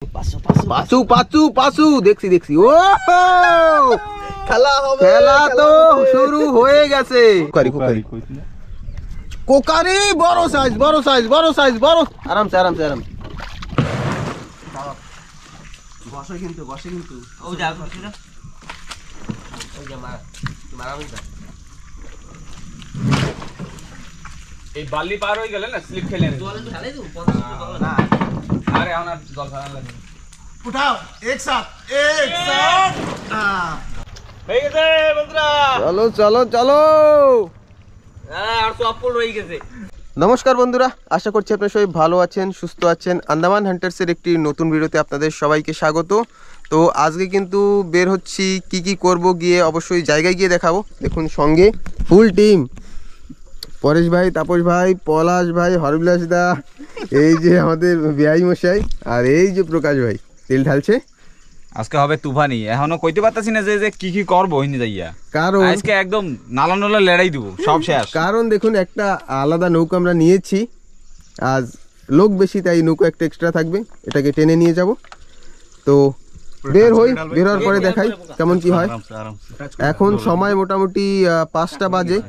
পাঁচু পাঁচু পাঁচু দেখছি দেখছি। ও খেলা হবে, খেলা তো শুরু হয়ে গেছে। কোকারি কোকারি বড় সাইজ বড় সাইজ বড় সাইজ বড়। আরামসে আরামসে আরামসে বসে কিন্তু বসে কিন্তু। ও যা কিছু না, ওই যে মারা এই বালি পার হয়ে গেলে না স্লিপ খেলে জল ঢালে দেব 50 না। আরে এখন আর জল ফেলা লাগে। উঠাও এক সাথ হয়ে গেছে বন্ধুরা, চলো চলো চলো। আর তো আপলোড হয়ে গেছে। নমস্কার বন্ধুরা, আশা করছি আপনারা সবাই ভালো আছেন, সুস্থ আছেন। আন্দামান হান্টার্সের একটি নতুন ভিডিওতে আপনাদের সবাইকে স্বাগত। তো আজকে কিন্তু বের হচ্ছি, কি করব গিয়ে অবশ্যই জায়গায় গিয়ে দেখাবো। দেখুন সঙ্গে ফুল টিম, পরেশ ভাই, তাপস ভাই, পলাশ ভাই, হরবিলাস দা, এই যে আমাদের বিআই মশাই, আর এই যে প্রকাশ ভাই তেল ঢালছে। আজকে হবে তুফানি, এখনো কইতে পারতাছি না যে কি করবো হিনি যাইয়া, কারণ আজকে একদম নালা নালা লড়াই দিব সব শেষ। কারণ দেখুন একটা আলাদা নৌকা আমরা নিয়েছি, আজ লোক বেশি তাই নৌকা একটা এক্সট্রা থাকবে, এটাকে টেনে নিয়ে যাব। তো বের হই, বের হওয়ার পরে দেখাই কেমন কি হয়। এখন সময় মোটামুটি 5টা বাজে,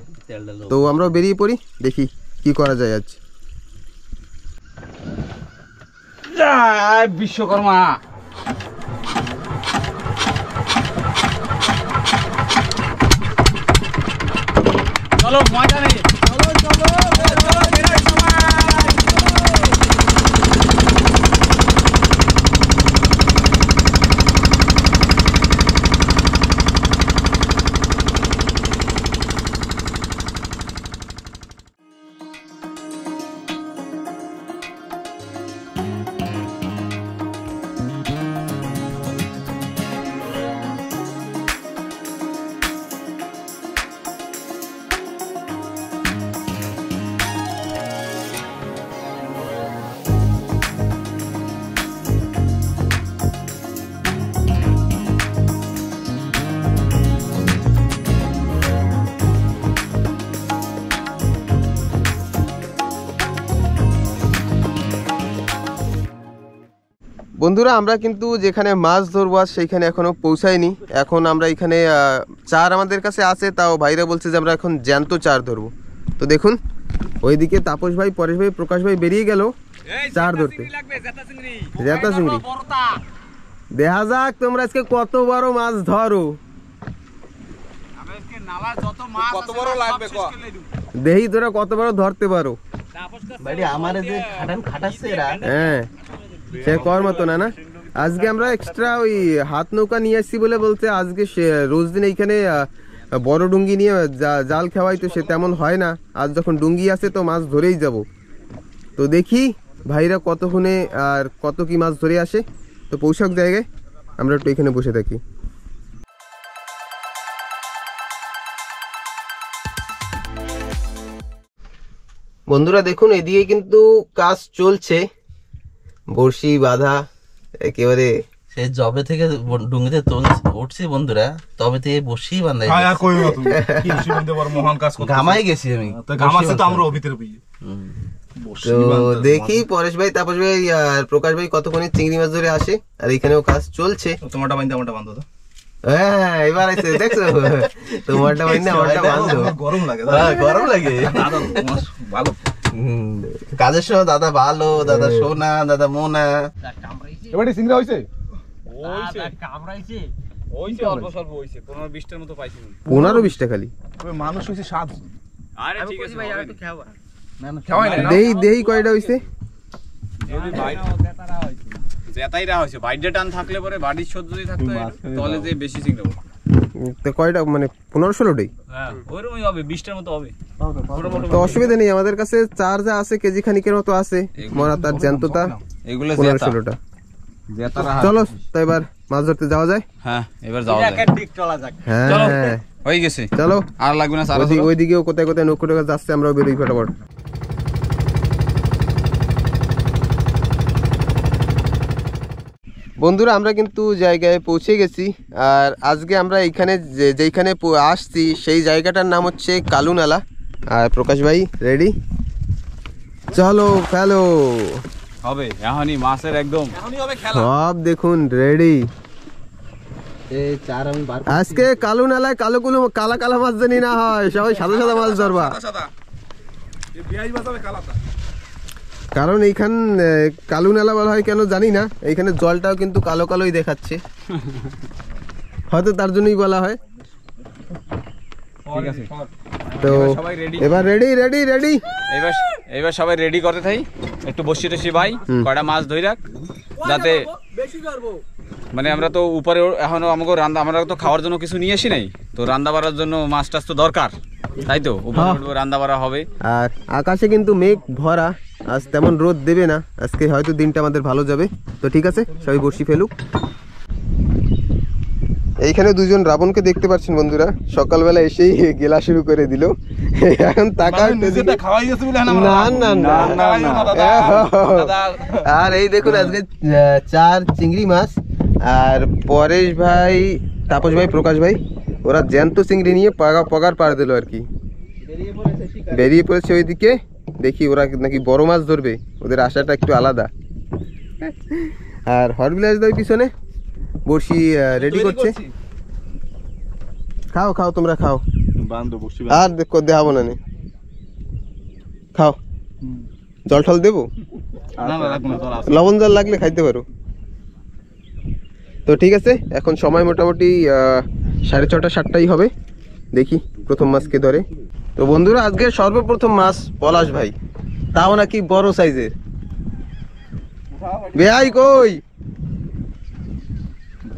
তো আমরা বেরিয়ে পড়ি, দেখি কি করা যায় আজ। বিশ্বকর্মা চলো ময়দানে, চলো চলো চলো বেরোই সবাই। বন্ধুরা আমরা কিন্তু যেখানে মাছ ধরবো সেইখানে এখনো পৌঁছায়নি। এখন আমরা এখানে চার আমাদের কাছে আছে, তাও ভাইরা বলছে যে আমরা এখন জ্যান্ত চার ধরবো। তো দেখুন ওইদিকে তাপস ভাই, পরেশ ভাই, প্রকাশ ভাই বেরিয়ে গেল চার ধরতে। জেতা চিংড়ি দেখা যাক তোমরা আজকে কত বড় মাছ ধরো, দেখি তোরা কত বড় ধরতে পারো। হ্যাঁ সে কর মতো না। আজকে আমরা এক্সট্রা ওই হাত নৌকা নিয়ে আসছি বলে বলতে, আজকে রোজ দিন এইখানে বড় ডুঙ্গি নিয়ে জাল খাওয়াই, তো সে তেমন হয় না। আজ যখন ডুঙ্গি আছে তো মাছ ধরেই যাব। তো দেখি ভাইরা কতক্ষণে আর কত কি মাছ ধরে আসে। তো পৌঁছাক জায়গায় আমরা একটু এখানে বসে থাকি। বন্ধুরা দেখুন এদিকে কিন্তু কাজ চলছে, বড়শি বাঁধা একেবারে। সে জবে থেকে ডুঙ্গিতে উঠছি বন্ধুরা, তবে থেকে বসি বাঁধাই। ঘামাই গেছি আমি, তো দেখি পরেশ ভাই, তাপস ভাই আর প্রকাশ ভাই কতক্ষণে চিংড়ি মাছ ধরে আসে। আর এখানেও কাজ চলছে। তোমারটা বাঁধতে আমারটা বাঁধো তো। হ্যাঁ এবার আছে দেখছো, তোমারটা বাঁধতে আমারটা বাঁধো। গরম লাগে, গরম লাগে। ভালো কাজের সময় দাদা ভালো, দাদা সোনা, দাদা মোনা। এবারে সিংড়া হইছে, কামড়াইছে হইছে অল্প স্বল্প হইছে, 15-20টার মতো পাইছি। 15-20টা খালি মানুষ হইছে 7। আরে ঠিক আছে ভাই, আর একটু খাওয়া দেই কয়টা হইছে। যদি ভাই জেতাইরা হইছে, বাইডে টান থাকলে পরে বাড়ির সহ্য যদি থাকতো তাহলে যে বেশি চিংড়া হবে। তো কয়টা মানে 15-16টাই? হ্যাঁ ওইরকমই হবে, 20টার মতো হবে। তো অসুবিধা নেই, আমাদের কাছে চার যা আছে কেজি খানিকের মতো আছে, মরা তার জ্যান্ততা এগুলো 15-16টা। চলো তো এবার মাছ ধরতে যাওয়া যায়। হ্যাঁ এবার যাওয়া যায়, হ্যাঁ হয়ে গেছে। চলো আর লাগবে না, ওইদিকেও কোথায় কোথায় নৌকো টোকা যাচ্ছে, আমরাও বেরোই ফটাফট। বন্ধুরা আমরা কিন্তু জায়গায় পৌঁছে গেছি। আর আজকে আমরা এইখানে যেইখানে আসছি সেই জায়গাটার নাম হচ্ছে কালুনালা। আর প্রকাশ ভাই রেডি, চলো ফেলো। হবে এখনই মাছের একদম সব দেখুন রেডি। এই চার আমি বার আজকে কালো নালায় কালো কালা কালা মাছ জানি না হয়, সবাই সাদা সাদা মাছ ধরবা। কারণ এইখান কালো নালা বলা হয় কেন জানি না, এইখানে জলটাও কিন্তু কালো কালোই দেখাচ্ছে, হয়তো তার জন্যই বলা হয়। ঠিক আছে, তো সবাই রেডি, এবার রেডি রেডি রেডি। এবার সবাই রেডি করতে থাই, একটু বসি টসি ভাই, কয়টা মাছ ধরে রাখ যাতে মানে আমরা তো উপরে এখনো আমাকে আমরা তো খাওয়ার জন্য কিছু নিয়ে আসি নাই, তো রান্না বাড়ার জন্য মাছ টাছ তো দরকার, তাই তো উপরে উঠবো, রান্না বাড়া হবে। আর আকাশে কিন্তু মেঘ ভরা, আজ তেমন রোদ দেবে না, আজকে হয়তো দিনটা আমাদের ভালো যাবে। তো ঠিক আছে, সবাই বসি ফেলুক। এইখানে দুজন রাবণকে দেখতে পাচ্ছেন বন্ধুরা, সকালবেলা এসেই গেলা শুরু করে দিল। এখন তাকাও না না না। আর এই দেখুন আজকে 4 চিংড়ি মাছ, আর পরেশ ভাই, তাপস ভাই, প্রকাশ ভাই ওরা জ্যান্ত চিংড়ি নিয়ে পগার পাড় দিল আর কি, বেরিয়ে পড়েছে ওইদিকে। দেখি ওরা নাকি বড় মাছ ধরবে, ওদের আশাটা একটু আলাদা। আর হরবিলাস দাই পিছনে বড়শি রেডি করছে। খাও খাও তোমরা খাও, আর দেখাবো না, খাও। জল টল দেবো, লবণ জল লাগলে খাইতে পারো। তো ঠিক আছে, এখন সময় মোটামুটি 6:30 7টাই হবে। দেখি প্রথম মাছ কে ধরে। তো বন্ধুরা আজকে সর্বপ্রথম মাছ পলাশ ভাই, তাও নাকি বড় সাইজের। বেয়াই কই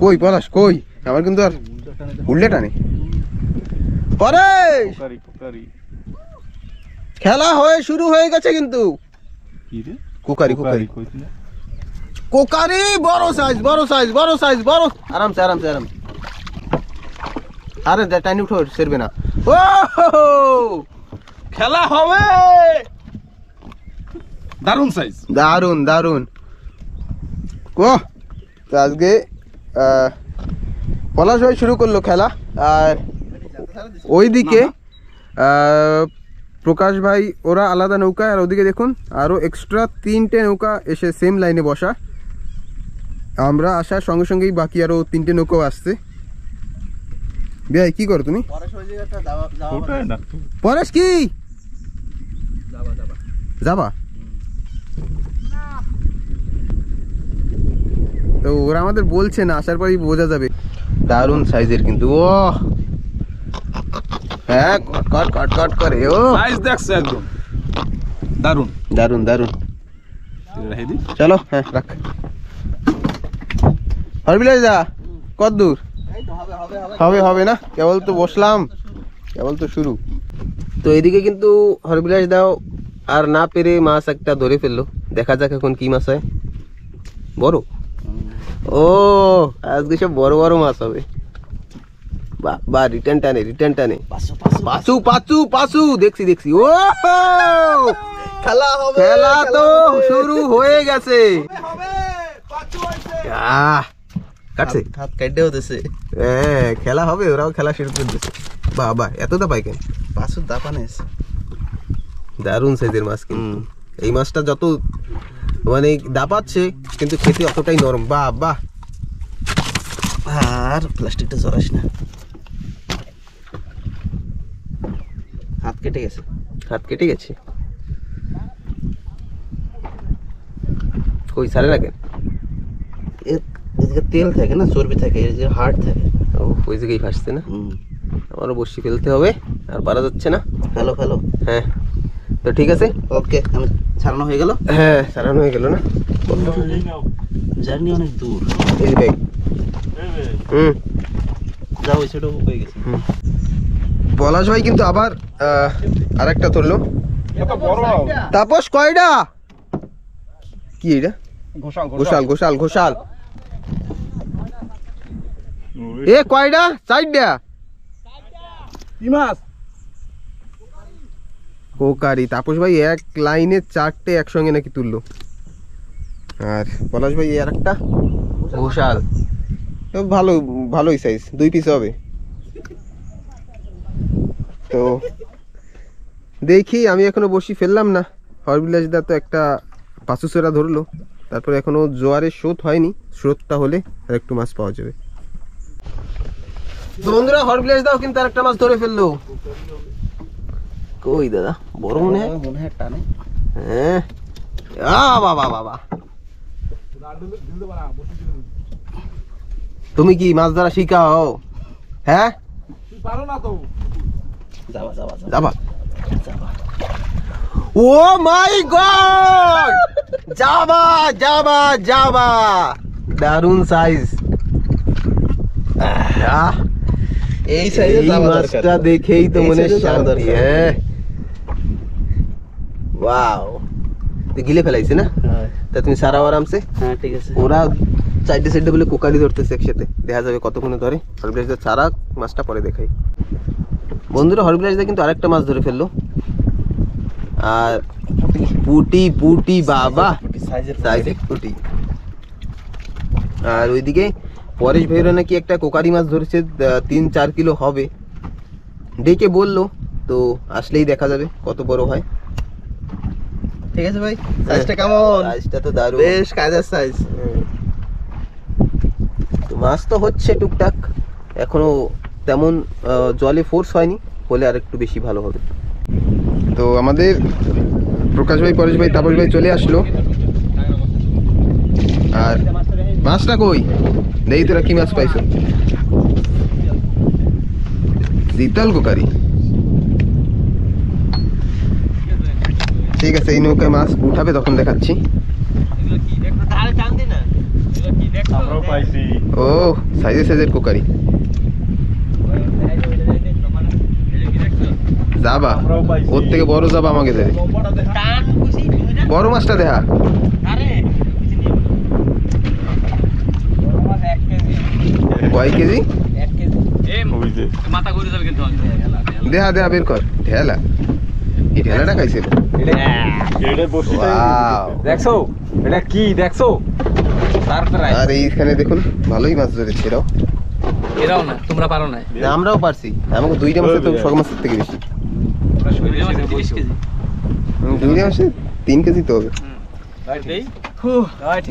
কই পলাশ কই, আমার কিন্তু আর উল্টে টানে। পরে খেলা হয়ে শুরু হয়ে গেছে কিন্তু। কুকারি কুকারি কোকারি, বড় সাইজ বড় সাইজ বড় সাইজ বড়। আরামসে আরামসে আরামসে, আরে টাইনি উঠো, সেরবে না। ও খেলা হবে, দারুন সাইজ, দারুন দারুন। ও তো আজকে পলাশ ভাই শুরু করলো খেলা, আর ওইদিকে প্রকাশ ভাই ওরা আলাদা নৌকা, আর ওদিকে দেখুন আরো এক্সট্রা 3টে নৌকা এসে সেম লাইনে বসা। আমরা আসার সঙ্গে সঙ্গেই বাকি আরো 3টে নৌকাও আসছে। ভাই কি করো তুমি? পরেশ কি যাবা? তো ওরা আমাদের বলছে না, আসার পরই বোঝা যাবে। দারুন সাইজের কিন্তু, ও হ্যাঁ কট কট কট করে, ও সাইজ দেখছো একদম দারুন দারুন দারুন। চলো হ্যাঁ রাখ। হরবিলাস দা কত দূর? হবে হবে না, কেবল তো বসলাম, কেবল তো শুরু। তো এদিকে কিন্তু হরবিলাস দাও আর না পেরে মাছ একটা ধরে ফেললো, দেখা যাক এখন কি মাছ হয়। বড়, ও আজকে সব বড় বড় মাছ হবে। বা রিটার্ন টানে রিটার্ন টানে, পাঁচু পাঁচু পাঁচু, দেখছি দেখছি। ও খেলা তো শুরু হয়ে গেছে। কাটছে হাত কাটতেও দিছে, হ্যাঁ খেলা হবে, ওরাও খেলা শুরু করে দিচ্ছে। বাবা এতটা পাই কেন? পাঁচুর দাপানেস, দারুন সাইজের মাছ কিন্তু। এই মাছটা যত মানে দাপাচ্ছে কিন্তু খেতে অতটাই নরম। বাহ বাহ, আর প্লাস্টিকটা জড়াস না, হাত কেটে গেছে, হাত কেটে গেছে। কই সারে লাগে, এদিকে তেল থাকে না, চর্বি থাকে, এর যে হার্ড থাকে। ও ওই জায়গায় ফাঁসছে না, আমারও বসি ফেলতে হবে, আর পারা যাচ্ছে না। হ্যালো হ্যালো, হ্যাঁ তো ঠিক আছে, ওকে আমি ছাড়ানো হয়ে গেল। হ্যাঁ সারানো হয়ে গেল না, জার্নি অনেক দূর, এই ব্যাগ যাও ওই সাইডও হয়ে গেছে। পলাশ ভাই কিন্তু আবার আরেকটা ধরলো। তাপস কয়টা? কি এটা? ঘোষাল ঘোষাল ঘোষাল। এ কয়টা? 4টা। কি মাছ? কোকারি। তাপস ভাই এক লাইনে 4টে একসঙ্গে নাকি তুললো, আর পলাশ ভাই আর একটা ঘোষাল। ভালো ভালোই সাইজ, 2 পিস হবে। তো দেখি, আমি এখনো বসি ফেললাম না, হরবিলাস দা তো একটা পাঁচুসেরা ধরলো, তারপরে এখনো জোয়ারের স্রোত হয়নি, স্রোতটা হলে আর একটু মাছ পাওয়া যাবে। তো বন্ধুরা হরপ্লেস দাও কিন্তু আর একটা মাছ ধরে ফেললো। কই দাদা, বড় মনে হয়, টানে। হ্যাঁ বাবা বাবা, তুমি কি মাছ ধরা শিখাও? হ্যাঁ পারো না তো। যাবা। ও মাই গড, যাবা যাবা যাবা, দারুন সাইজ। এই সাইজে যাওয়া দরকার। মাছটা দেখেই তো এই মনে size এ যাওয়া শান্তি। দরকার। হ্যাঁ ওয়াও, তো গিলে ফেলাইছে না? হ্যাঁ তা তুমি সারাও আরামসে। হ্যাঁ ঠিক আছে। ওরা সাইডে সাইডে বলে কোকারি ধরতেছে একসাথে, দেখা যাবে কতক্ষণে ধরে। হরবিলাসদা ছাড়া মাছটা পরে দেখাই। বন্ধুরা হরবিলাসদা কিন্তু আরেকটা মাছ ধরে ফেললো, আর পুটি পুটি বাবা, সাইজের পুটি। আর ওইদিকে পরেশ ভাইরা নাকি একটা কোকারি মাছ ধরেছে, 3-4 কিলো হবে, ডেকে বললো, তো আসলেই দেখা যাবে কত বড় হয়। ঠিক আছে ভাই, সাইজটা কেমন? সাইজটা তো দারুণ, বেশ কাজের সাইজ। তো মাছ তো হচ্ছে টুকটাক, এখনো তেমন জলে ফোর্স হয়নি, হলে আর একটু বেশি ভালো হবে। তো আমাদের প্রকাশ ভাই, পরেশ ভাই, তাপস ভাই চলে আসলো। আর মাছটা কই দেখি, তোরা কি মাছ পাইছো? শীতল কোকারি। ঠিক আছে, এই নৌকায় মাছ উঠাবে তখন দেখাচ্ছি। আমরাও পাইছি। ও সাইজের সাইজের কোকারি। যাবা, ওর থেকে বড় যাবা আমাকে দেবে। বড় মাছটা দেখা। কয় কেজি? মাথা ঘুরে যাবে কিন্তু। দেহা দেহা বের কর। ঢেলা, এই ঢেলাটা খাইছিল। Wow! দেখছো এটা কি দেখছো? তারপরে আর এইখানে দেখুন ভালোই মাছ ধরেছে এরাও। এরাও না, তোমরা পারো না। না, আমরাও পারছি, আমাকে 2টা মাছের তো সব মাছের থেকে বেশি। 2টা মাসে 3 কেজি তো হবে।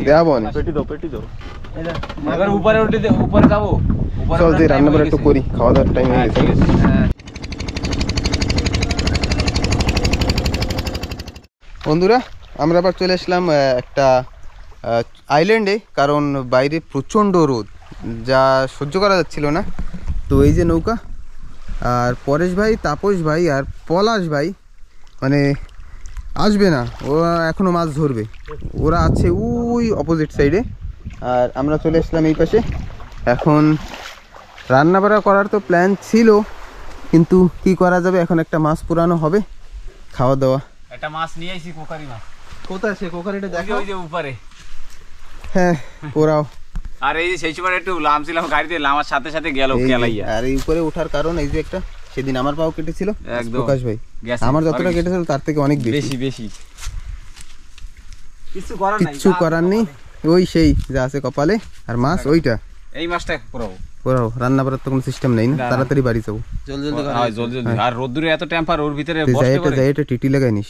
দেয়া বনে পেটি দাও। এবার উপরে উঠে উপরে যাবো। চল যে রান্না করে একটু করি, খাওয়া দাওয়ার টাইম হয়ে গেছে। বন্ধুরা আমরা আবার চলে আসলাম একটা আইল্যান্ডে, কারণ বাইরে প্রচণ্ড রোদ, যা সহ্য করা যাচ্ছিল না। তো এই যে নৌকা, আর পরেশ ভাই, তাপস ভাই আর পলাশ ভাই মানে আসবে না, ওরা এখনও মাছ ধরবে, ওরা আছে ওই অপোজিট সাইডে, আর আমরা চলে আসলাম এই পাশে। এখন রান্না বাড়া করার তো প্ল্যান ছিল, কিন্তু কি করা যাবে, এখন একটা মাছ পুরানো হবে, খাওয়া দাওয়া। একটা মাছ নিয়ে আইছি, কোকারি মাছ। কোথায় সে কোকারিটা দেখো? ওই যে উপরে। হ্যাঁ পোড়াও। আর এই যে সেই সময় একটু লামছিলাম গাড়িতে, লামার সাথে সাথে গেল কেলাইয়া। আর এই উপরে ওঠার কারণ এই যে একটা, সেদিন আমার পাও কেটেছিল একদম। প্রকাশ ভাই, গেছে, আমার যতটা অনেক কেটেছিল তার থেকে অনেক বেশি। বেশি কিছু করার নাই, কিচ্ছু করার নেই, ওই সেই যা আছে কপালে। আর মাছ ওইটা এই মাছটা পুরাও। পোড়াও, রান্না করার তো কোনো সিস্টেম নেই না, না। তাড়াতাড়ি বাড়ি যাবো। জলদি জলদি হ্যাঁ, জলদি জলদি। আর রোদ্দুরে এত টেম্পার, ওর ভিতরে তুই বসতে যাইটা পারে। যাইটা টিটি লাগাই নিস।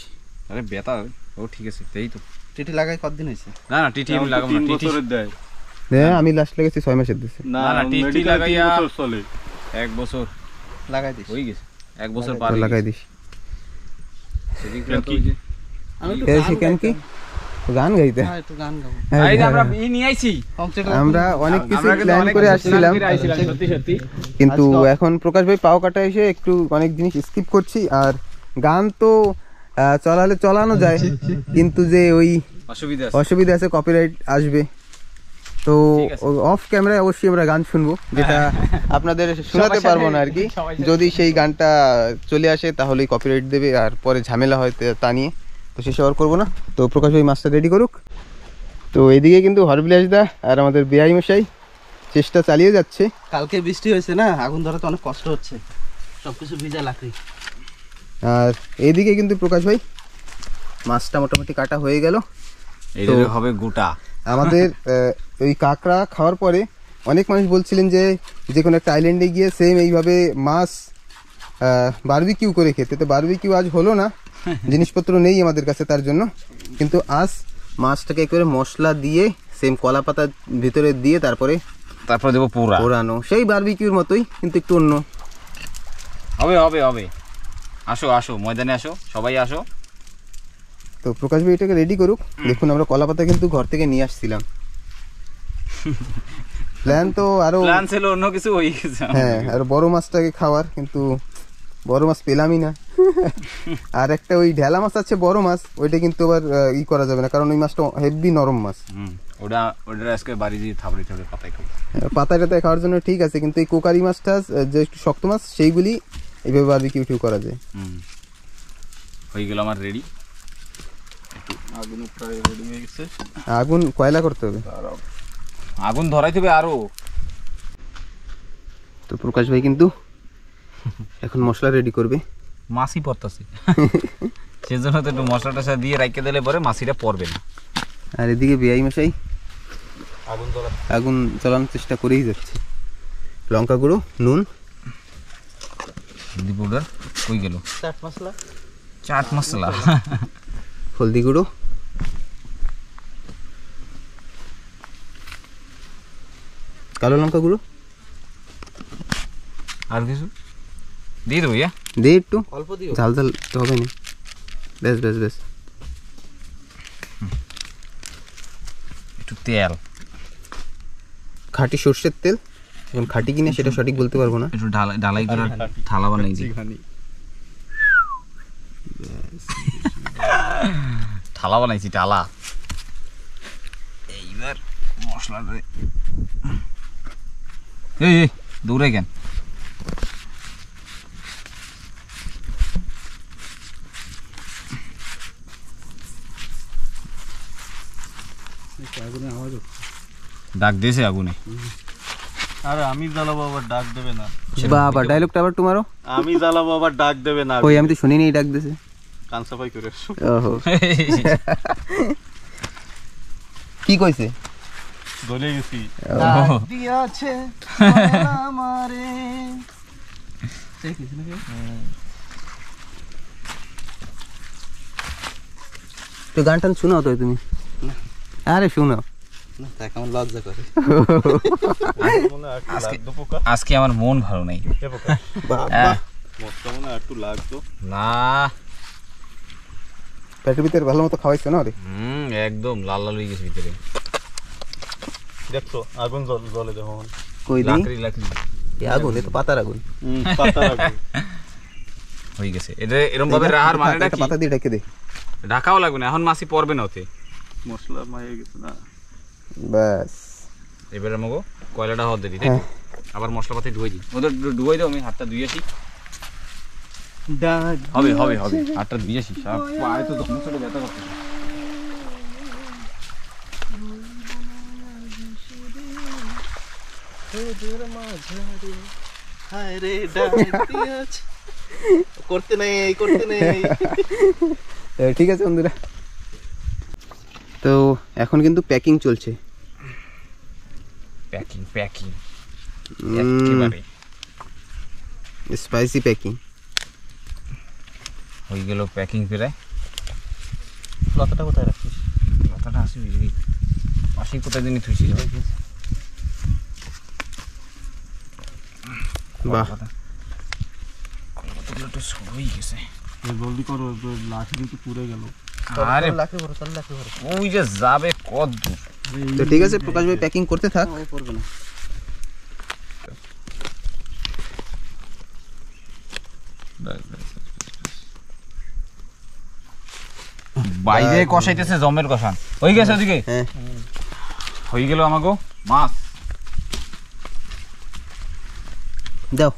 আরে বেতা, ও ঠিক আছে, এই তো। চিঠি লাগাই কতদিন হয়েছে? না না, টিটি আমি লাগাবো না, টিটি। দেয় হ্যাঁ আমি লাস্ট লাগাইছি 6 মাসের দিছে। না না, টিটি medical লাগাইয়া 3 বছর চলে। 1 বছর লাগাই দিস। হয়ে গেছে, 1 বছর পার তো হয়ে লাগাই গেছে। দিস। সেদিন করে তো ওই যে- আমি একটু এই কেন কি গান গাইতে? হ্যাঁ একটু গান গাবো। এই যে আমরা ই নিয়ে আইছি। আমরা অনেক কিছু আমরা কিন্তু প্ল্যান অনেক করে কিছু আসছিলাম, plan করে আইছিলাম, সত্যি সত্যি। কিন্তু এখন প্রকাশ ভাই পাও কাটা এসে একটু অনেক জিনিস স্কিপ করছি। আর গান তো চলালে চালানো যায়, কিন্তু যে ওই অসুবিধা আছে। অসুবিধা আছে, কপিরাইট আসবে। তো ঠিক আছে। অফ ক্যামেরায় অবশ্যই আমরা গান শুনবো, যেটা আপনাদের শোনাতে সবার পারবো না সাথে- আর কি। সবার সাথে। যদি সেই গানটা চলে আসে তাহলেই কপিরাইট দেবে, আর পরে ঝামেলা হয় তা নিয়ে, তো সেসব আর করবো না। তো প্রকাশ ভাই মাছটা রেডি করুক। তো এইদিকে কিন্তু হরবিলাসদা আর আমাদের বেআই মশাই চেষ্টা চালিয়ে যাচ্ছে। কালকে বৃষ্টি হয়েছে না, আগুন ধরাতে অনেক কষ্ট হচ্ছে, সবকিছু ভিজা লাকড়ি। আর এইদিকে কিন্তু প্রকাশ ভাই মাছটা মোটামুটি কাটা হয়ে গেল। এইটারে হবে গোটা। আমাদের ওই কাঁকড়া খাওয়ার পরে অনেক মানুষ বলছিলেন যে কোনো একটা আইল্যান্ডে গিয়ে সেম এইভাবে মাছ বারবিকিউ করে খেতে। তো বারবিকিউ আজ হলো না, জিনিসপত্র নেই আমাদের কাছে তার জন্য, কিন্তু আজ মাছটাকে একেবারে মশলা দিয়ে সেম কলা পাতার ভিতরে দিয়ে তারপরে দেবো পুরা। পোড়ানো, সেই বারবিকিউর মতোই কিন্তু একটু অন্য। হবে হবে হবে, আসো আসো ময়দানে আসো, সবাই আসো। তো প্রকাশ ভাই এটাকে রেডি করুক। দেখুন আমরা কলা পাতা কিন্তু ঘর থেকে নিয়ে আসছিলাম। প্ল্যান তো আরো প্ল্যান ছিল অন্য কিছু হয়ে গেছে। হ্যাঁ, আর বড় মাছটাকে খাওয়ার, কিন্তু বড় মাছ পেলামই না। আর একটা ওই ঢেলা মাছ আছে বড় মাছ, ওইটা কিন্তু আবার ই করা যাবে না, কারণ ওই মাছটা হেভি নরম মাছ। ওটা আজকে বাড়ি দিয়ে থাবড়ে থাবড়ে পাতায় খাবো। পাতায় খাওয়ার জন্য ঠিক আছে, কিন্তু এই কোকারি মাছটা যে একটু শক্ত মাছ, সেইগুলি এইভাবে বারবিকিউ টিউ করা যায়। হয়ে গেল আমার রেডি। আগুন প্রায় রেডি হয়ে গেছে। আগুন কয়লা করতে হবে, আগুন ধরাইতে হবে আরো। তো প্রকাশ ভাই কিন্তু এখন মশলা রেডি করবে। মাছই পড়তেছে, সেজন্য তো একটু মশলা টশলা দিয়ে রাইকে দিলে পরে মাছিটা পড়বে না। আর এদিকে বেআই মশাই আগুন জ্বালানোর চেষ্টা করেই যাচ্ছে। লঙ্কা গুঁড়ো, নুন, হলদি পাউডার কই গেল, চাট মশলা, হলদি গুঁড়ো, কালো লঙ্কা গুঁড়ো, আর কিছু দিয়ে দেবো। দে একটু অল্প দিও। ঝাল ঝাল তো হবে না। বেশ বেশ বেশ, একটু তেল, খাঁটি সর্ষের তেল। এখন খাঁটি কিনা সেটা সঠিক বলতে পারবো না। একটু ঢালাই করে থালা বানাই দিই। থালা বানাইছি, ডালা। এইবার মশলাটা এই দৌড়ে কেন, ডাক দিয়েছে আগুনে। আরে আমি জ্বালাবো আবার ডাক দেবে না। বাবা ডায়লগটা আবার তোমারও। আমি জ্বালাবো আবার ডাক দেবে না। ওই আমি তো শুনিনি ডাক দিয়েছে। কান সাফাই করে ওহো, কি কইছে? গলে গেছি। দিয়াছে আমারে। তো গান টান শোনাও তো তুমি। আরে শোনাও। না তাকে আমার লজ্জা করে। মনে হয় একটু লাগতো পোকা। আজকে আমার মন ভালো নেই। এ পোকা। বাবা মশলা মনে হয় একটু লাগতো। না, পেটের ভিতরে ভালো মতো খাওয়াইছো না রে? একদম লাল লাল হয়ে গেছে ভিতরে। দেখছো আগুন জ্বলে যখন। কই দিই লাকড়ি লাকড়ি এই আগুন, এ তো পাতার আগুন। পাতা আগুন। হয়ে গেছে। এটা এরকম ভাবে রাহার মানেটা একটা কি? পাতা দিয়ে ঢেকে দে। ঢাকাও লাগবে না, এখন মাছি পড়বে না ওতে। মশলা মায়ে গেছে না। ব্যাস, এবারে আমাকে কয়লাটা হওয়ার দিবি, তাই তো? আবার মশলাপাতি ধুয়ে দিই, ওদের ধুয়ে দাও, আমি হাতটা ধুয়ে আসি। হবে হবে হবে, হাতটা ধুয়ে আসি। পায়ে তো তখন ছোট ব্যথা করতেছে। হায় রে ডাক দিয়াছে। করতে নেই করতে নেই। ঠিক আছে বন্ধুরা, তো এখন কিন্তু প্যাকিং চলছে। প্যাকিং প্যাকিং একেবারে স্পাইসি প্যাকিং হয়ে গেল। প্যাকিং প্রায়। লতাটা কোথায় রাখছিস? কথাটা আসি আসি কোথায় দিনই থুইছি। বাহ, কতগুলো তো শুরু হয়ে গেছে। জলদি করো, লাঠি কিন্তু পুড়ে গেল। আরে লাকড়ি ভরো, চল লাকড়ি ভরো। ওই যে যাবে কত দূর। তো ঠিক আছে প্রকাশ ভাই প্যাকিং করতে থাক। করবে না। বাইরে কষাইতেছে জমের কষান হয়ে গেছে ওদিকে। হ্যাঁ, হয়ে গেল আমাগো মাছ। দাও।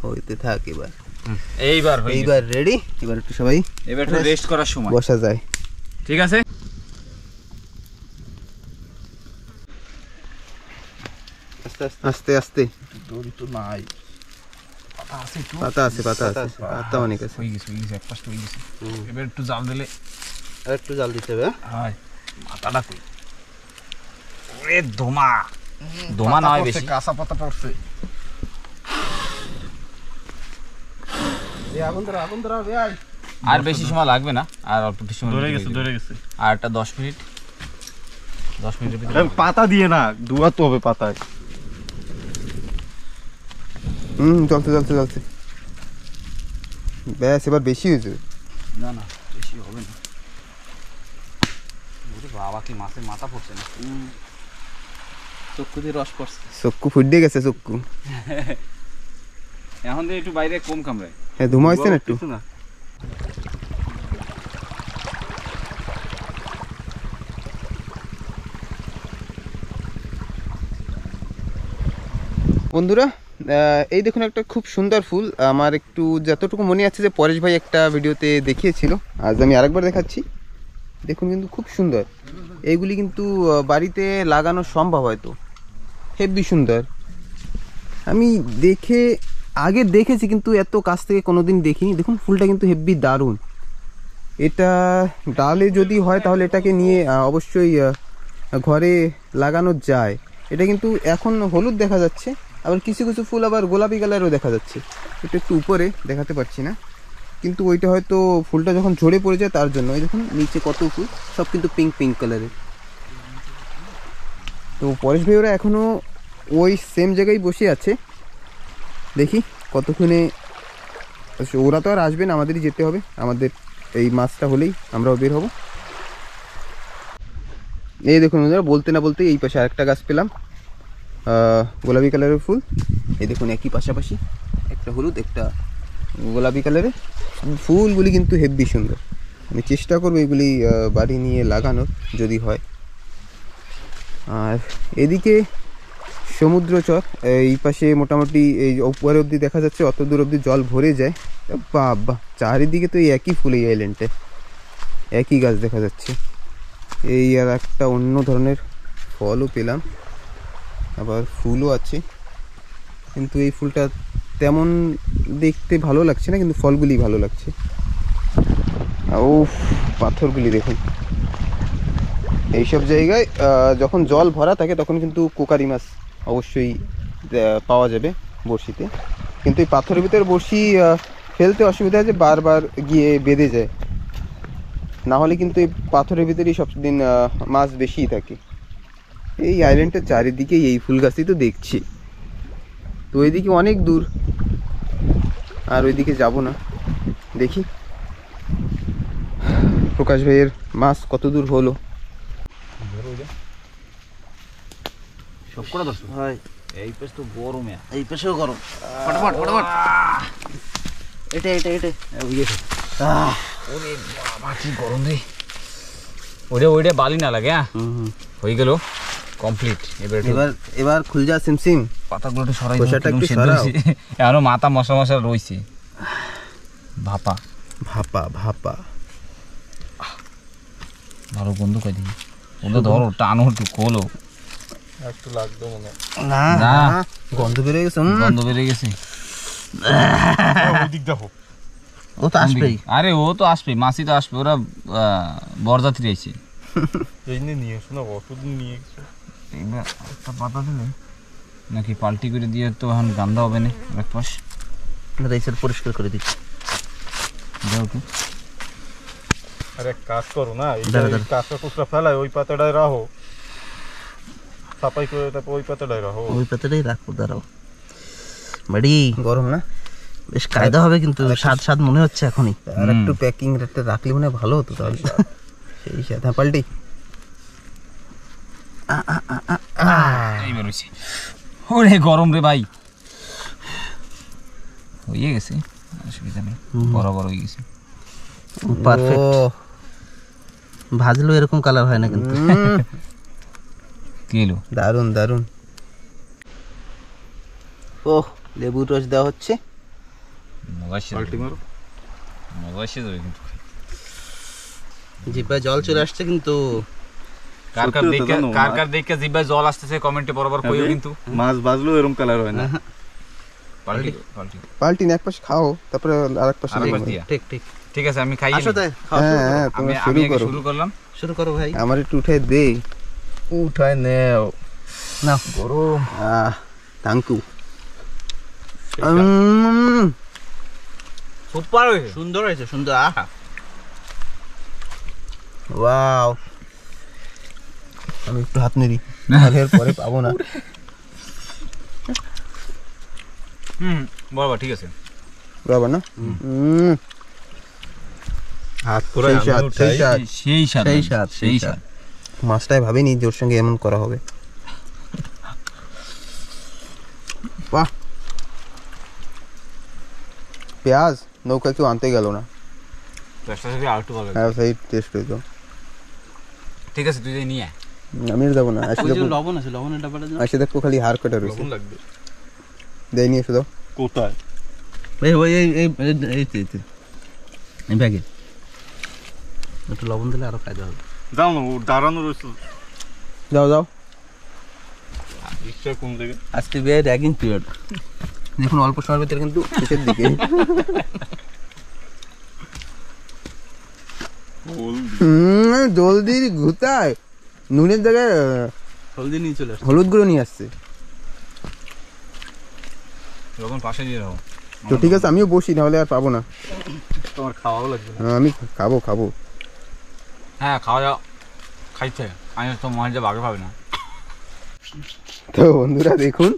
হইতে থাক এবার। এইবার এইবার রেডি। এবার একটু সবাই এবার একটু রেস্ট করার সময়, বসা যায়। ঠিক আছে। আস্তে আস্তে। দড়ি তো নাই। পাতা আছে পাতা আছে, পাতা অনেক আছে। হয়ে গেছে এক পাশটা হয়ে গেছে। এবার একটু জাল দিলে আর একটু জাল দিতে হবে। হয়। মাথাটা কই? ওরে দোমা দোমা নয় বেশি, কাঁচা পাতা পড়ছে। এই আগুন ধরা ভাই। আর বেশি সময় লাগবে না, আর অল্প বেশি সময় ধরে গেছে আর একটা 10 মিনিট 10 মিনিটের ভিতরে পাতা দিয়ে না ধোয়াতে হবে পাতায়। চলছে ব্যাস, এবার বেশি হয়েছে। না বেশি হবে না। ওরে বাবা, কি মাছের মাথা পড়ছে না, চক্ষু দিয়ে রস পড়ছে, চক্ষু ফুটে গেছে চক্ষু। এখন দিয়ে একটু বাইরে কম কামড়ায়। হ্যাঁ, ধুমা হয়েছে না একটু। না বন্ধুরা, এই দেখুন একটা খুব সুন্দর ফুল। আমার একটু যতটুকু মনে আছে যে পরেশ ভাই একটা ভিডিওতে দেখিয়েছিল, আজ আমি আরেকবার দেখাচ্ছি। দেখুন কিন্তু খুব সুন্দর। এইগুলি কিন্তু বাড়িতে লাগানো সম্ভব, হয়তো হেভি সুন্দর। আমি আগে দেখেছি কিন্তু এত কাছ থেকে কোনোদিন দেখিনি। দেখুন ফুলটা কিন্তু হেভি দারুণ। এটা ডালে যদি হয় তাহলে এটাকে নিয়ে অবশ্যই ঘরে লাগানো যায়। এটা কিন্তু এখন হলুদ দেখা যাচ্ছে, আবার কিছু কিছু ফুল আবার গোলাপি কালারও দেখা যাচ্ছে। এটা একটু উপরে দেখাতে পারছি না, কিন্তু ওইটা হয়তো ফুলটা যখন ঝরে পড়ে যায় তার জন্য। এই দেখুন নিচে কত ফুল, সব কিন্তু পিঙ্ক কালারের। তো পরেশ ভাই ওরা এখনও ওই সেম জায়গায় বসে আছে। দেখি কতক্ষণে ওরা তো আর আসবে না, আমাদেরই যেতে হবে। আমাদের এই মাছটা হলেই আমরাও বের হব। এই দেখুন বলতে না বলতে এই পাশে আরেকটা গাছ পেলাম, গোলাপি কালারের ফুল। এই দেখুন একই পাশাপাশি, একটা হলুদ একটা গোলাপি কালারের। ফুলগুলি কিন্তু হেভি সুন্দর। আমি চেষ্টা করবো এগুলি বাড়ি নিয়ে লাগানোর যদি হয়। আর এদিকে সমুদ্র চর, এই পাশে মোটামুটি এই উপরে অবধি দেখা যাচ্ছে, অত দূর অবধি জল ভরে যায়। বাবা, চারিদিকে তো এই একই ফুল, এই আইল্যান্ডে একই গাছ দেখা যাচ্ছে। এই আর একটা অন্য ধরনের ফলও পেলাম, আবার ফুলও আছে, কিন্তু এই ফুলটা তেমন দেখতে ভালো লাগছে না, কিন্তু ফলগুলি ভালো লাগছে। ও পাথরগুলি দেখুন। এইসব জায়গায় যখন জল ভরা থাকে তখন কিন্তু কোকারি মাছ অবশ্যই পাওয়া যাবে বড়শিতে, কিন্তু এই পাথরের ভিতরে বড়শি ফেলতে অসুবিধা আছে, বারবার গিয়ে বেঁধে যায়। না হলে কিন্তু এই পাথরের ভিতরেই সব দিন মাছ বেশিই থাকে। এই আইল্যান্ডের চারিদিকেই এই ফুল গাছই তো দেখছি। তো ওইদিকে অনেক দূর, আর ওইদিকে যাব না। দেখি প্রকাশ ভাইয়ের মাছ কত দূর হলো। সব করে দর্শক হয় এই পেছ তো গরমে, এই পেশেও গরম। ফটাফট এটা ওরে বাবা কি গরম রে। ওইটা বালি না লাগে। হ্যাঁ হয়ে গেল কমপ্লিট। এবার খুল যা সিমসিম, পাতাগুলো একটু সরাই খোসাটা একটু সরাও। এখনো মাথা মশা রয়েছে। ভাপা ভালো বন্ধু কই দিই, বন্ধু ধরো টানো একটু খোলো। একটু লাগবে মনে না না গন্ধ বেরিয়ে গেছে। গন্ধ বেরিয়ে গেছে। ওই দিক দেখো, ও তো আসবেই। আরে ও তো আসবে, মাসি তো আসবে, ওরা বরযাত্রী আইছে। এই নিয়ে এসো না, ওষুধ নিয়ে এসো। একটা পাতা দিলে নাকি পাল্টি করে দিয়ে তো এখন গান্ধা হবে না। এক পাশ রাইসের পরিষ্কার করে দিচ্ছি। দাও তো। আরে এক কাজ করো না, এই দাঁড়া। কাঁচা কুচরা ফেলায় ওই পাতাটায় রাখো, সাফাই করে তারপর ওই পাতাটায় রাখো। ওই পাতাটাই রাখবো, দাঁড়াও। বাড়ি গরম না, বেশ কায়দা হবে, কিন্তু স্বাদ মনে হচ্ছে এখনই। আর একটু প্যাকিং রাখলে মনে হয় ভালো হতো তাহলে। সেই সাথে পাল্টি এই বেরোচ্ছে। ওরে গরম রে ভাই, হয়ে গেছে, অসুবিধা নেই, বরাবর হয়ে গেছে। পারফেক্ট। ভাজলেও এরকম কালার হয় না কিন্তু। কি এলো? দারুন। ও লেবুর রস দেওয়া হচ্ছে। কিন্তু জিহ্বায় জল চলে আসছে কিন্তু। কার দেখে জিহ্বায় জল আসতেছে কমেন্টে বরাবর কইও কিন্তু। মাছ ভাজলেও এরকম কালার হয় না। পাল্টি এক পাশে খাও, তারপরে আরেক পাশে দিয়া। ঠিক ঠিক আছে, আমি খাই। আসো তাই, হ্যাঁ তুমি শুরু করো। শুরু করো ভাই। আমার একটু উঠে দে। উঠায় নেও না, গরম। Thank you. সুপার হয়েছে। সুন্দর হয়েছে, সুন্দর। আহা, ওয়াও। আমি একটু হাত নেড়ি, তাহলে এর পরে পাবো না। বাবা ঠিক আছে। বাবা না হাত পুরো সেই স্বাদ, সেই স্বাদ। সেই স্বাদ, সেই স্বাদ, সেই স্বাদ। মাছটাই ভাবিনি যে ওর সঙ্গে এমন করা হবে। বাহ, পেঁয়াজ নৌকা কেউ আনতে গেল না, পেঁয়াজটা যদি আর একটু ভালো লাগে। হ্যাঁ সেই টেস্ট হইতো। ঠিক আছে তুই যাই নিয়ে আয়। আমি আর যাবো না, আসে ওই যে দেখো, লবণ আছে, লবণের ডাব্বাটা দাও। আসে দেখো খালি হাড় কাটা রয়েছে। লবণ লাগবে দেয় নিয়ে এসে দাও। কোথায়? এই ওই এই এই এই ব্যাগে একটু লবণ দিলে আরো কায়দা হবে। যাও না, ও দাঁড়ানো রয়েছে। যাও যাও। ইচ্ছা কোন থেকে? আজকে বিয়ে র্যাগিং পিরিয়ড। দেখুন অল্প সময়ের ভিতরে কিন্তু শেষের দিকে। জলদি ঘুতায় নুনের জায়গায় হলদি নিয়ে চলে আসছে। হলুদ গুঁড়ো নিয়ে আসছে। যখন পাশে দিয়ে রাখো। তো ঠিক আছে, আমিও বসি, নাহলে আর পাবো না। তোমার খাওয়াও লাগবে না। আমি খাবো খাবো। হ্যাঁ খাওয়া যাওয়া খাইছে, আমি তো মনে হয় বাঘে পাবে না। তো বন্ধুরা দেখুন,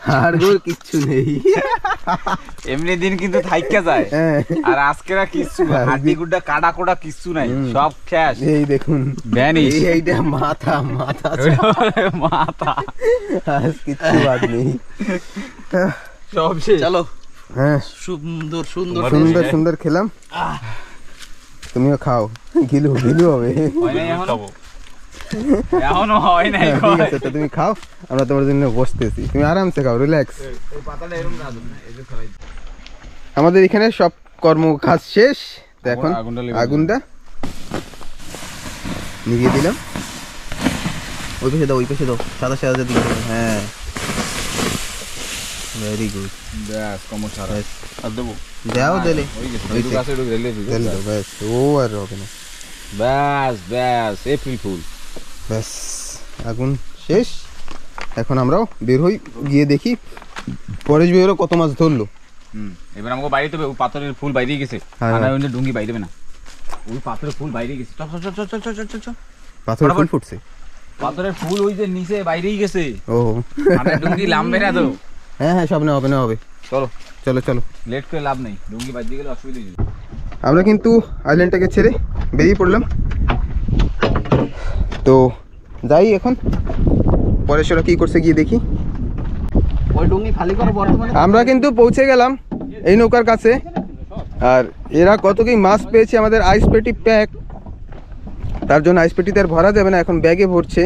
হাড়গোড় কিচ্ছু নেই। এমনি দিন কিন্তু থাইকা যায়, হ্যাঁ আর আজকে না কিচ্ছু হাড্ডি গুড্ডা কাটা কোটা কিচ্ছু নাই, সব খ্যাস এই দেখুন, ভ্যানিশ। এইটা মাথা মাথা মাথা আজ কিচ্ছু বাদ নেই। সব শেষ। চলো, হ্যাঁ সুন্দর সুন্দর সুন্দর সুন্দর খেলাম, তুমিও খাও। গিলু গিলু হবে। হয় নাই এখনো? খাবো। এখনো হয় নাই। ঠিক আছে, তো তুমি খাও, আমরা তোমার জন্য বসতেছি, তুমি আরামসে খাও, রিল্যাক্স। আমাদের এখানে সব কর্ম কাজ শেষ, তো এখন আগুনটা নিভিয়ে দিলাম। ওই পাশে দাও, ওই পাশে দাও, সাদা সাদা দিকে দাও। হ্যাঁ, ভেরি গুড। ব্যাস কম সারা আর দেবো? দাও দিলে ওই গাছে ঢুকে রেলে দিবে। তেল দাও, ব্যাস, ও আর হবে না। ব্যাস ব্যাস এপ্রিল ফুল। ব্যাস আগুন শেষ। এখন আমরাও বের হই, গিয়ে দেখি পরেশ বেরো কত মাছ ধরলো। এবার আমাকে বাইরে দেবে, ওই পাথরের ফুল বাইরে গেছে। হ্যাঁ, আর ওই ডুঙ্গি বাইরে দেবে না, ওই পাথরের ফুল বাইরে গেছে। চল চল চল চল চল চল চল। পাথর ফুল ফুটছে। পাথরের ফুল ওই যে নিচে বাইরেই গেছে, ও আর ডুঙ্গি লাম্বে না তো। হ্যাঁ হ্যাঁ, সব না হবে, না হবে। চলো চলো চলো, লেট করে লাভ নেই, ডুঙ্গি বাইরে গেলে অসুবিধা হয়ে যাবে। আমরা কিন্তু আইল্যান্ডটাকে ছেড়ে বেরিয়ে পড়লাম। তো যাই এখন, পরেশরা কি করছে গিয়ে দেখি। ওই ডুঙ্গি খালি করো বর্তমানে। আমরা কিন্তু পৌঁছে গেলাম এই নৌকার কাছে, আর এরা কত কি মাছ পেয়েছে আমাদের আইস পেটি প্যাক, তার জন্য আইস পেটিতে আর ভরা যাবে না, এখন ব্যাগে ভরছে।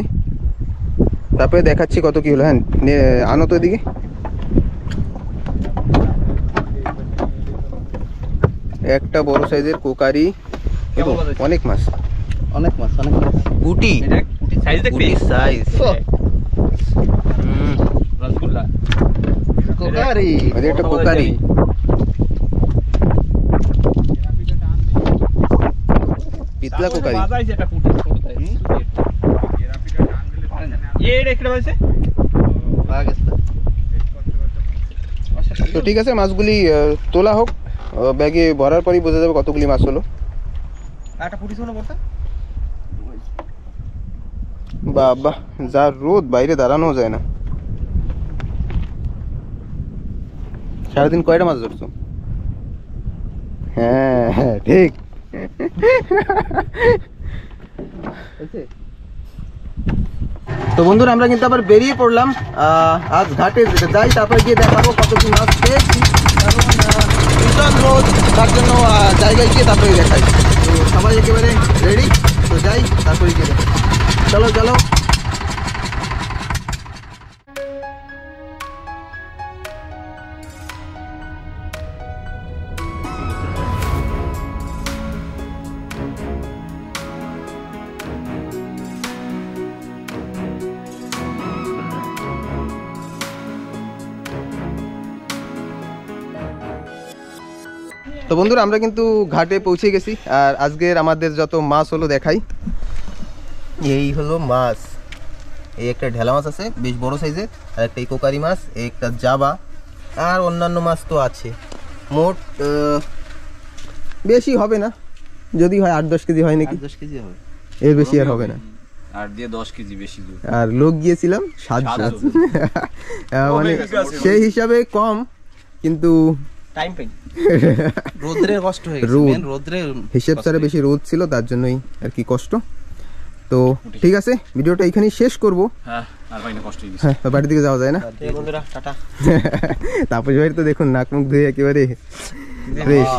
তারপরে দেখাচ্ছি কত কি হলো। হ্যাঁ আনো তো এদিকে। একটা বড় সাইজের কোকারি, অনেক মাছ, অনেক মাছ, অনেক মাছ। গুটি সাইজ দেখবি? গুটি সাইজ। রসগোল্লা কোকারি ওদের একটা কোকারি। পিতলা কোকারি। তো ঠিক আছে, মাছগুলি তোলা হোক, ব্যাগে ভরার পরই বোঝা যাবে কতগুলি মাছ হলো। বাবা যা রোদ, বাইরে দাঁড়ানো যায় না। সারাদিন কয়টা মাছ ধরছো? হ্যাঁ হ্যাঁ ঠিক। তো বন্ধুরা আমরা কিন্তু আবার বেরিয়ে পড়লাম। আজ ঘাটে যাই, তারপরে গিয়ে দেখাবো কত কি মাছ পেয়েছি, কারণ ভীষণ রোদ, তার জন্য জায়গায় গিয়ে তারপরে দেখাই। তো সবাই একেবারে রেডি, তো যাই তারপরে গিয়ে দেখাই। চলো চলো। তো বন্ধুরা আমরা কিন্তু ঘাটে পৌঁছে গেছি, আর আজকের আমাদের যত মাছ হলো দেখাই। এই হলো মাছ। এই একটা ঢেলা মাছ আছে বেশ বড় সাইজের, আর একটা কোকারি মাছ, এই একটা জাবা, আর অন্যান্য মাছ তো আছে। মোট বেশি হবে না, যদি হয় 8-10 কেজি হয় নাকি, 10 কেজি হবে। এর বেশি আর হবে না। আর দিয়ে 10 কেজি বেশি দুধ। আর লোক গিয়েছিলাম 7জন, মানে সেই হিসাবে কম, কিন্তু টাইম পাই রোদ্রে কষ্ট হয়ে গেছে, রোদ। মেন রোদ্রে হিসেব ছাড়া বেশি রোদ ছিল, তার জন্যই আর কি কষ্ট। তো ঠিক আছে, ভিডিওটা এখানেই শেষ করব। হ্যাঁ আর ভাই না কষ্ট হয়ে গেছে। হ্যাঁ, বাড়ির দিকে যাওয়া যায় না। বন্ধুরা টাটা। তাপস ভাইয়ের তো দেখুন নাক মুখ ধুয়ে একেবারে ফ্রেশ।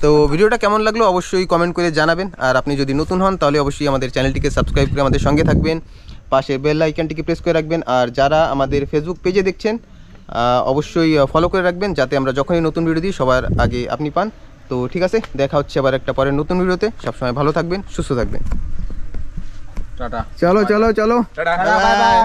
তো ভিডিওটা কেমন লাগলো অবশ্যই কমেন্ট করে জানাবেন। আর আপনি যদি নতুন হন তাহলে অবশ্যই আমাদের চ্যানেলটিকে সাবস্ক্রাইব করে আমাদের সঙ্গে থাকবেন, পাশে বেল আইকনটিকে প্রেস করে রাখবেন। আর যারা আমাদের ফেসবুক পেজে দেখছেন অবশ্যই ফলো করে রাখবেন, যাতে আমরা যখনই নতুন ভিডিও দিই সবার আগে আপনি পান। তো ঠিক আছে, দেখা হচ্ছে আবার একটা পরের নতুন ভিডিওতে। সবসময় ভালো থাকবেন, সুস্থ থাকবেন। টাটা। চলো চলো চলো, টাটা। Bye bye.